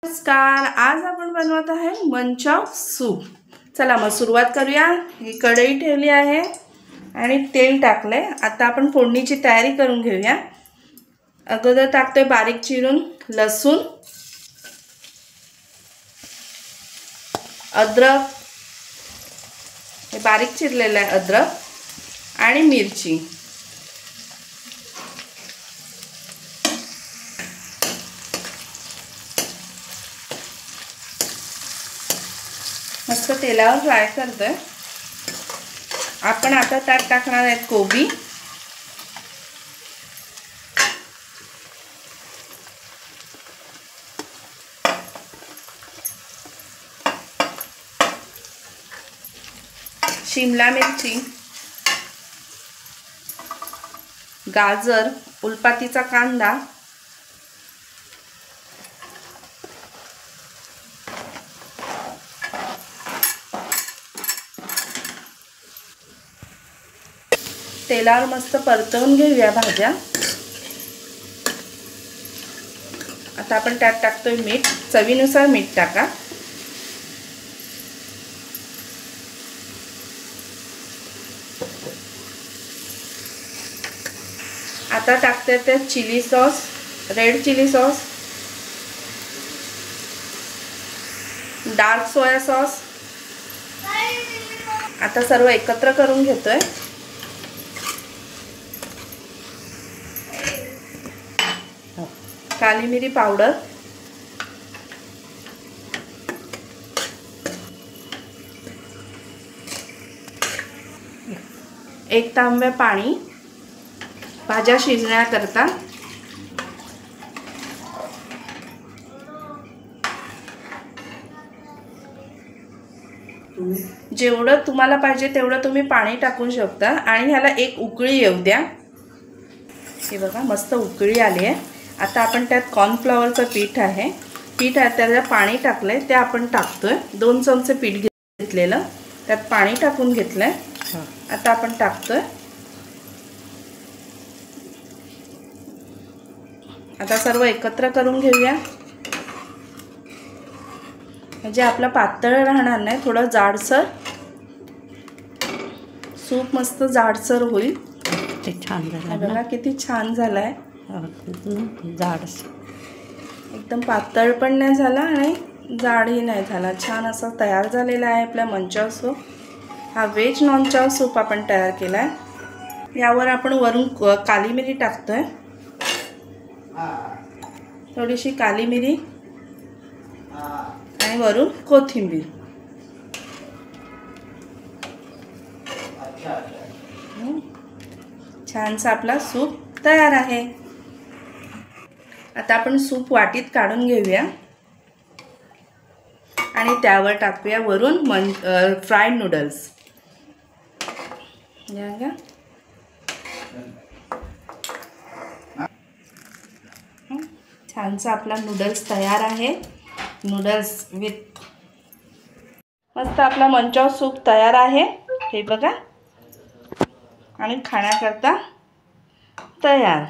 नमस्कार, आज आपण बनवत आहे मंचाव सूप। चला मग सुरुवात करूया। ही कढई ठेवली आहे आणि तेल टाकले। आता आपण फोडणीची तयारी करून घेऊया। अगोदर टाकते बारीक चिरून लसूण, अद्रक, हे बारीक चिरलेलं आहे अद्रक आणि मिरची। मस्त तेलावर फ्राय करतोय। आपण आता त्यात टाकणार आहे कोबी, शिमला मिरची, गाजर, उलपातीचा कांदा, तेलावर मस्त परतवून घेऊया भाज्या। आता आपण त्यात टाकतोय मीठ, चवीनुसार मीठ टाका। आता टाकते ते chilli sauce, red chilli sauce, dark soya sauce. आता सर्व एकत्र करून घेतोय। काली मिरी पावडर, एक तांबे पाणी भाज्या शिजण्याकरता। जेवढं तुम्हाला पाहिजे तेवढं तुम्ही पाणी टाकू शकता आणि ह्याला एक उकळी येऊ द्या। हे बघा मस्त उकळी आली आहे। आता आपण त्यात कॉर्नफ्लॉवरचं पीठ आहे, त्याला पाणी टाकलंय, ते आपण टाकतोय। 2 चमचे पीठ घेतलेलं, त्यात पाणी टाकून घेतलंय। आता आपण टाकतोय। आता सर्व एकत्र करून घेऊया, म्हणजे आपला पातळ राहणार नाही, थोडं जाडसर सूप मस्त जाडसर होईल। ते छान झालं बघा किती छान झालाय, जाडसर, एकदम पातळ पण नाही झाला आणि जाडही नाही झाला। छान असा तयार झालेला आहे आपला मंचाव सूप। हा व्हेज मंचाव सूप आपण तयार केलाय। यावर आपण वरून काली मिरी टाकतोय, थोडीशी काली मिरी आणि वरून कोथिंबीर। छानसा आपला सूप तयार आहे। आता आपण सूप वाटीत काढून घेऊया आणि त्यावर टाकूया वरून फ्राईड नूडल्स। छानसा आपला नूडल्स तयार आहे। नूडल्स विथ मस्त आपला मंचाव सूप तयार आहे, हे बघा, आणि खाण्याकरता तयार।